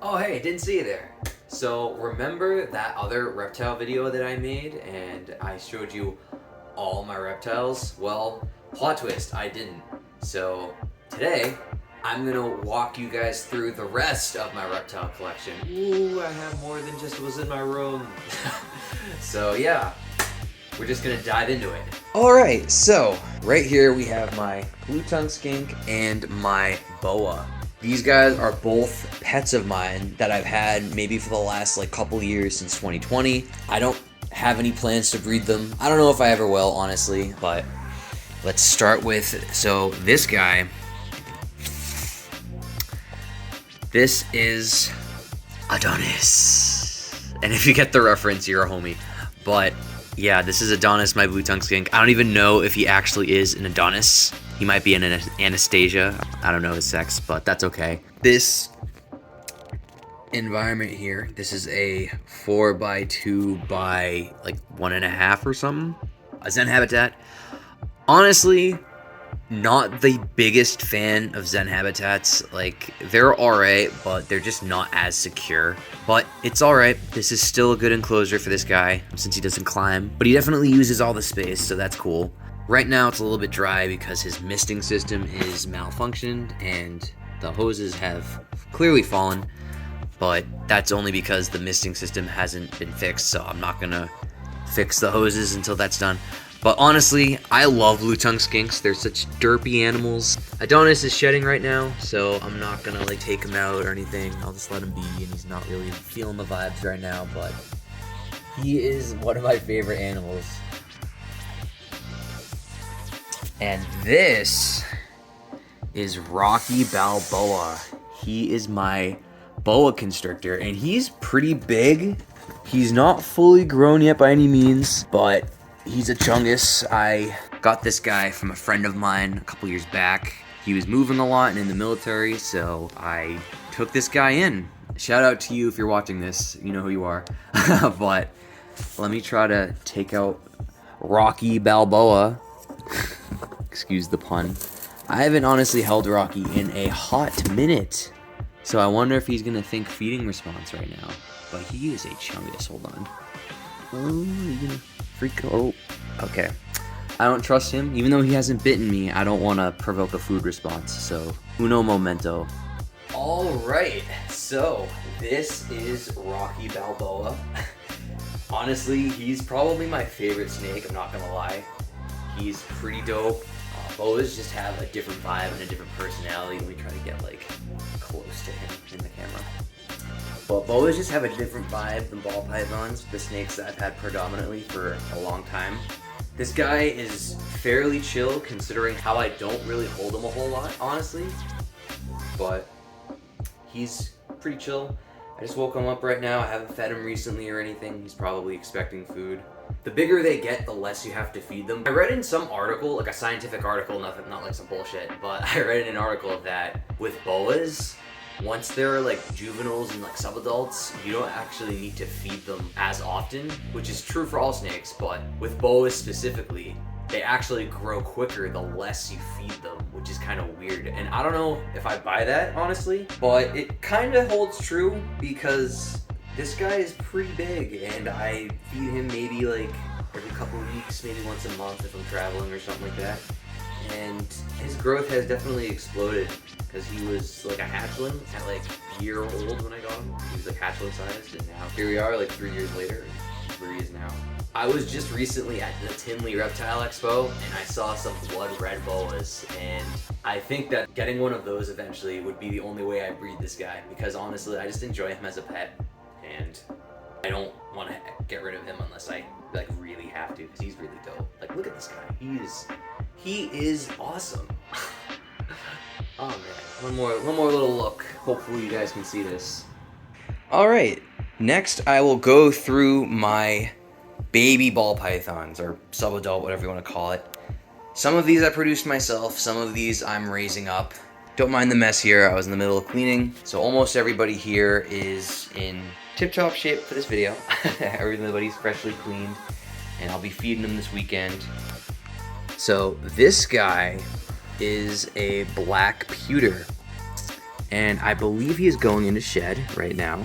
Oh, hey, didn't see you there. So, remember that other reptile video that I made and I showed you all my reptiles? Well, plot twist, I didn't. So, today, I'm gonna walk you guys through the rest of my reptile collection. Ooh, I have more than just was in my room. So, yeah, we're just gonna dive into it. Alright, so, right here we have my blue-tongued skink and my boa. These guys are both pets of mine that I've had maybe for the last couple years since 2020. I don't have any plans to breed them. I don't know if I ever will, honestly, but let's start with, so this guy, this is Adonis. And if you get the reference, you're a homie. But yeah, this is Adonis, my blue-tongued skink. I don't even know if he actually is an Adonis. He might be an Anastasia. I don't know his sex, but that's okay. This environment here, this is a 4x2 by 1.5 or something. A Zen habitat. Honestly, not the biggest fan of Zen habitats. They're alright, but they're just not as secure. But it's alright. This is still a good enclosure for this guy since he doesn't climb. But he definitely uses all the space, so that's cool. Right now it's a little bit dry because his misting system is malfunctioned and the hoses have clearly fallen, but that's only because the misting system hasn't been fixed, so I'm not gonna fix the hoses until that's done. But honestly, I love blue-tongued skinks. They're such derpy animals. Adonis is shedding right now, so I'm not gonna take him out or anything. I'll just let him be, and he's not really feeling the vibes right now, but he is one of my favorite animals. And this is Rocky Balboa. He is my boa constrictor, and he's pretty big. He's not fully grown yet by any means, but he's a chungus. I got this guy from a friend of mine a couple years back. He was moving a lot and in the military, so I took this guy in. Shout out to you if you're watching this. You know who you are. But let me try to take out Rocky Balboa. Excuse the pun. I haven't honestly held Rocky in a hot minute, so I wonder if he's gonna think feeding response right now. But he is a chungus. Hold on. Oh, you gonna freak? Oh, okay. I don't trust him, even though he hasn't bitten me. I don't want to provoke a food response. So uno momento. All right. So this is Rocky Balboa. Honestly, he's probably my favorite snake. I'm not gonna lie. He's pretty dope. Boas just have a different vibe and a different personality. Let me try to get close to him in the camera. But boas just have a different vibe than ball pythons, the snakes that I've had predominantly for a long time. This guy is fairly chill considering how I don't really hold him a whole lot, honestly. But he's pretty chill. I just woke him up right now. I haven't fed him recently or anything. He's probably expecting food. The bigger they get, the less you have to feed them. I read in some article, a scientific article, not some bullshit, but I read in an article that with boas, once they're juveniles and subadults, you don't actually need to feed them as often, which is true for all snakes, but with boas specifically, they actually grow quicker the less you feed them, which is kind of weird. And I don't know if I buy that, honestly, but it kind of holds true because this guy is pretty big, and I feed him maybe every couple of weeks, maybe once a month if I'm traveling or something like that. And his growth has definitely exploded because he was a hatchling at a year old when I got him. He was hatchling sized, and now here we are 3 years later, where he is now. I was just recently at the Tinley Reptile Expo, and I saw some blood red boas, and I think that getting one of those eventually would be the only way I breed this guy, because honestly, I just enjoy him as a pet. And I don't want to get rid of him unless I really have to, because he's really dope. Look at this guy. He is awesome. Oh man, one more little look. Hopefully you guys can see this. All right, next I will go through my baby ball pythons, or subadult, whatever you want to call it. Some of these I produced myself. Some of these I'm raising up. Don't mind the mess here. I was in the middle of cleaning, so almost everybody here is in tip-top shape for this video. Everybody's freshly cleaned, and I'll be feeding them this weekend. So this guy is a black pewter, and I believe he is going into shed right now.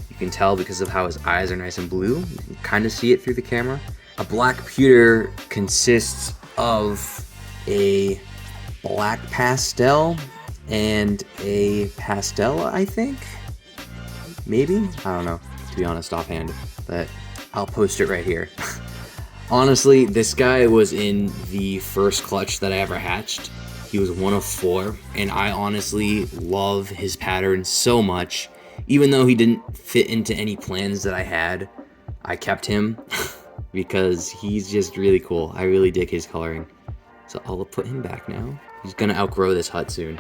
You can tell because of how his eyes are nice and blue. You can kind of see it through the camera. A black pewter consists of a black pastel and a pastella, I think? Maybe? I don't know, to be honest, offhand, but I'll post it right here. Honestly, this guy was in the first clutch that I ever hatched. He was one of 4, and I honestly love his pattern so much. Even though he didn't fit into any plans that I had, I kept him because he's just really cool. I really dig his coloring. So I'll put him back now. He's gonna outgrow this hut soon.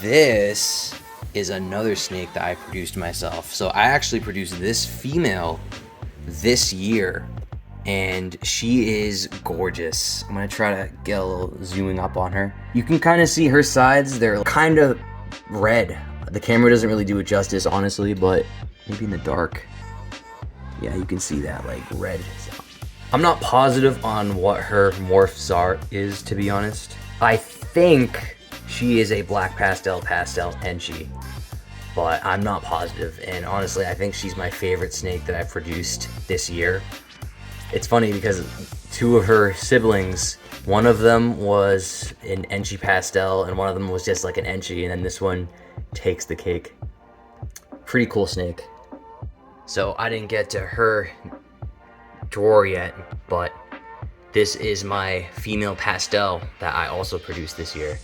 This is another snake that I produced myself. So I actually produced this female this year, and she is gorgeous. I'm gonna try to get a little zooming up on her. You can kind of see her sides. They're kind of red. The camera doesn't really do it justice, honestly, but maybe in the dark. Yeah, you can see that, like, red. So I'm not positive on what her morph is, to be honest. I think she is a black pastel Enchi, but I'm not positive, and honestly, I think she's my favorite snake that I've produced this year. It's funny because 2 of her siblings, one of them was an Enchi pastel, and one of them was just like an Enchi, and then this one takes the cake. Pretty cool snake. So I didn't get to her drawer yet, but this is my female pastel that I also produced this year.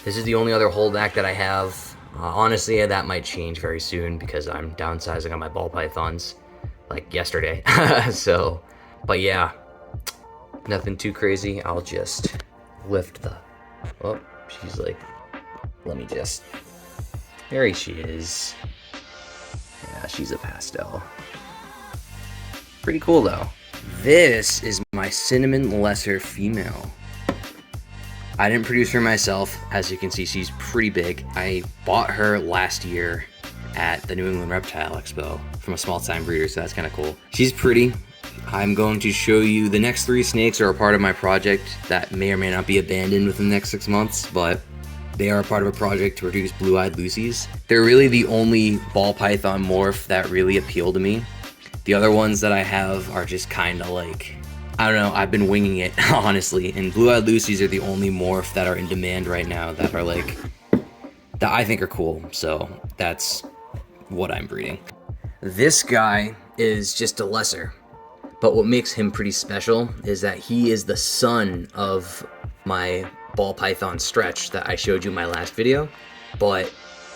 This is the only other holdback that I have. Honestly, that might change very soon because I'm downsizing on my ball pythons like yesterday. So, but yeah, nothing too crazy. I'll just lift the, oh, she's like, let me just, there she is. Yeah, she's a pastel. Pretty cool though. This is my cinnamon lesser female. I didn't produce her myself. As you can see, she's pretty big. I bought her last year at the New England Reptile Expo from a small-time breeder, so that's kind of cool. She's pretty. I'm going to show you the next 3 snakes are a part of my project that may or may not be abandoned within the next 6 months, but they are a part of a project to produce blue-eyed Lucies. They're really the only ball python morph that really appeal to me. The other ones that I have are just kind of like, I don't know, I've been winging it, honestly. And blue-eyed Lucies are the only morph that are in demand right now that are like, that I think are cool. So that's what I'm breeding. This guy is just a lesser, but what makes him pretty special is that he is the son of my ball python Stretch that I showed you in my last video. But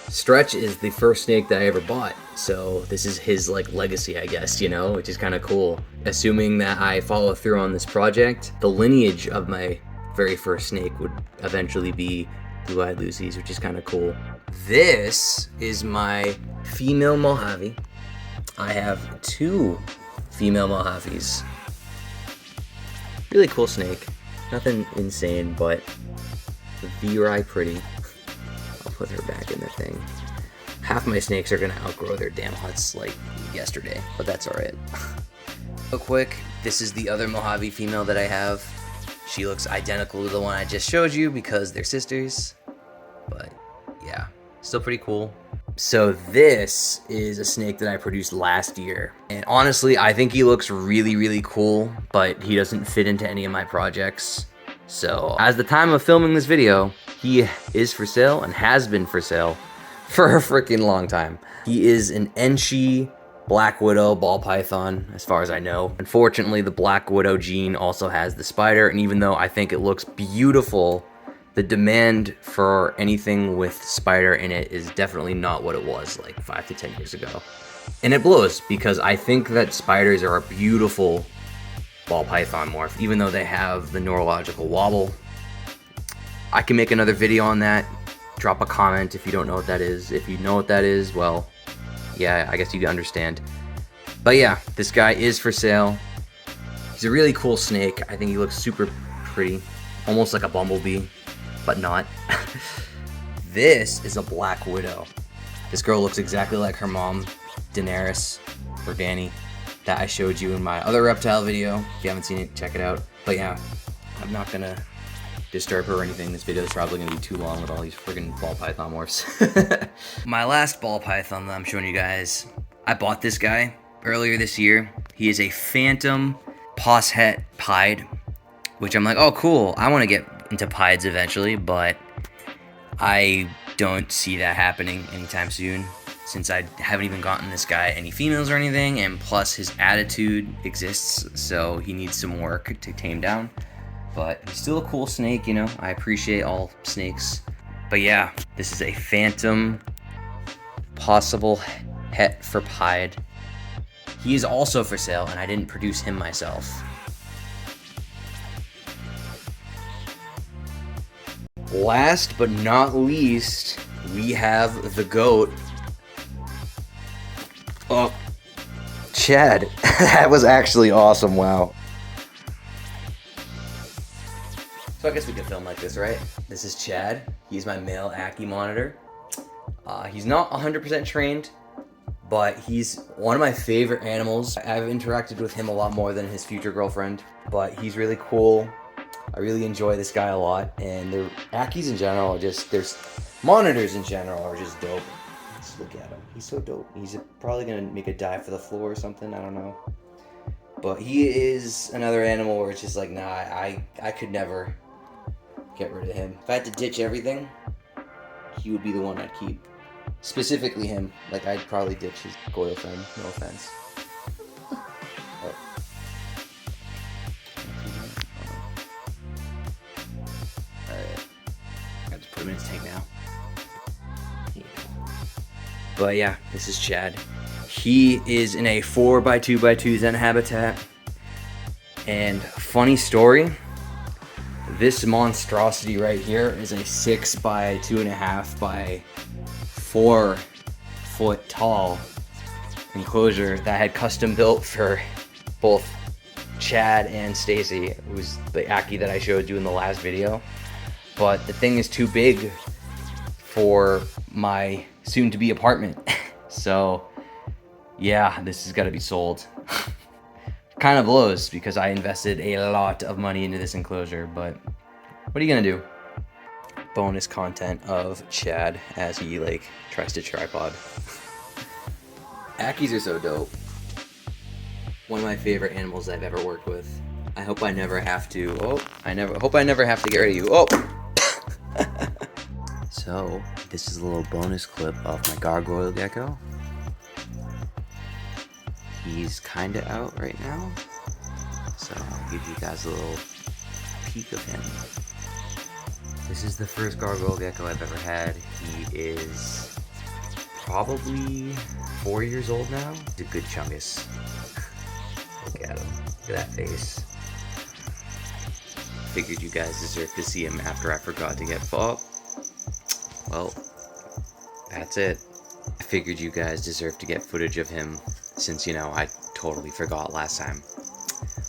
Stretch is the first snake that I ever bought, so this is his like legacy, I guess, you know, which is kind of cool. Assuming that I follow through on this project, the lineage of my very first snake would eventually be blue-eyed Lucies, which is kind of cool. This is my female Mojave. I have 2 female Mojaves. Really cool snake. Nothing insane, but very pretty. I'll put her back in the thing. Half my snakes are gonna outgrow their damn huts like yesterday, but that's alright. Real quick, this is the other Mojave female that I have. She looks identical to the one I just showed you because they're sisters, but yeah, still pretty cool. So this is a snake that I produced last year, and honestly, I think he looks really, really cool, but he doesn't fit into any of my projects. So as the time of filming this video, he is for sale and has been for sale for a freaking long time. He is an Enchi Black Widow ball python, as far as I know. Unfortunately, the Black Widow gene also has the spider, and even though I think it looks beautiful, the demand for anything with spider in it is definitely not what it was like 5 to 10 years ago. And it blows, because I think that spiders are a beautiful ball python morph, even though they have the neurological wobble. I can make another video on that. Drop a comment if you don't know what that is. If you know what that is, well, yeah, I guess you understand. But yeah, this guy is for sale. He's a really cool snake. I think he looks super pretty, almost like a bumblebee, but not. This is a Black Widow. This girl looks exactly like her mom, Daenerys, or Dany, that I showed you in my other reptile video. If you haven't seen it, check it out. But yeah, I'm not gonna disturb her or anything. This video is probably gonna be too long with all these friggin' ball python morphs. My last ball python that I'm showing you guys, I bought this guy earlier this year. He is a phantom poshet pied, which I'm like, oh cool, I wanna get into pieds eventually, but I don't see that happening anytime soon, since I haven't even gotten this guy any females or anything, and plus his attitude exists, so he needs some work to tame down. But he's still a cool snake, you know, I appreciate all snakes. But yeah, this is a phantom possible het for pied. He is also for sale, and I didn't produce him myself. Last but not least, we have the GOAT. Oh, Chad. That was actually awesome, wow. So I guess we could film like this, right? This is Chad. He's my male Ackie monitor. He's not 100% trained, but he's one of my favorite animals. I've interacted with him a lot more than his future girlfriend, but he's really cool. I really enjoy this guy a lot, and the Ackies in general are just, there's monitors in general are just dope. Just look at him, he's so dope. He's probably gonna make a dive for the floor or something, I don't know. But he is another animal where it's just like, nah, I could never get rid of him. If I had to ditch everything, he would be the one I'd keep. Specifically him, like I'd probably ditch his Goyle friend, no offense. Oh. Alright, I just put him in his tank now. Yeah. But yeah, this is Chad. He is in a 4x2x2 Zen habitat. And funny story, this monstrosity right here is a 6x2.5 by 4 foot tall enclosure that I had custom built for both Chad and Stacy, who's the Ackie that I showed you in the last video. But the thing is too big for my soon-to-be apartment. So yeah, this has got to be sold. Kind of blows because I invested a lot of money into this enclosure, but what are you gonna do? Bonus content of Chad as he like tries to tripod. Ackies are so dope. One of my favorite animals I've ever worked with. I hope I never have to. Hope I never have to get rid of you. Oh. So this is a little bonus clip of my gargoyle gecko. He's kind of out right now, so I'll give you guys a little peek of him. This is the first gargoyle gecko I've ever had. He is probably 4 years old now. He's a good chungus. Look at him. Look at that face. Figured you guys deserve to see him after I forgot to get fought. Well, that's it. I figured you guys deserve to get footage of him since, you know, I totally forgot last time.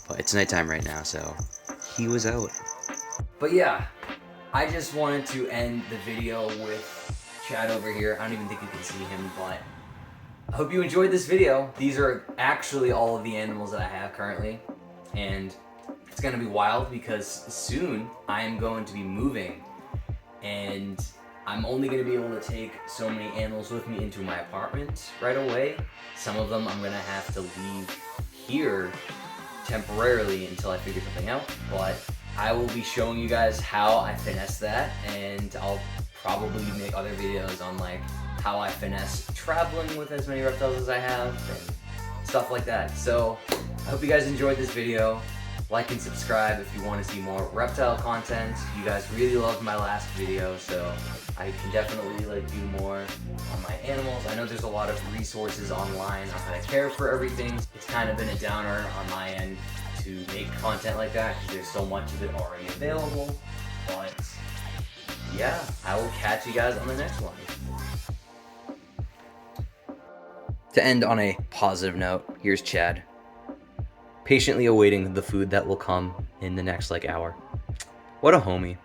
But it's nighttime right now, so he was out. But yeah, I just wanted to end the video with Chad over here. I don't even think you can see him, but I hope you enjoyed this video. These are actually all of the animals that I have currently, and it's gonna be wild because soon I am going to be moving, and I'm only going to be able to take so many animals with me into my apartment right away. Some of them I'm going to have to leave here temporarily until I figure something out, but I will be showing you guys how I finesse that, and I'll probably make other videos on like how I finesse traveling with as many reptiles as I have and stuff like that. So I hope you guys enjoyed this video. Like and subscribe if you want to see more reptile content. You guys really loved my last video, so I can definitely like do more on my animals. I know there's a lot of resources online on how to care for everything. It's kind of been a downer on my end to make content like that because there's so much of it already available. But yeah, I will catch you guys on the next one. To end on a positive note, here's Chad, patiently awaiting the food that will come in the next like hour. What a homie.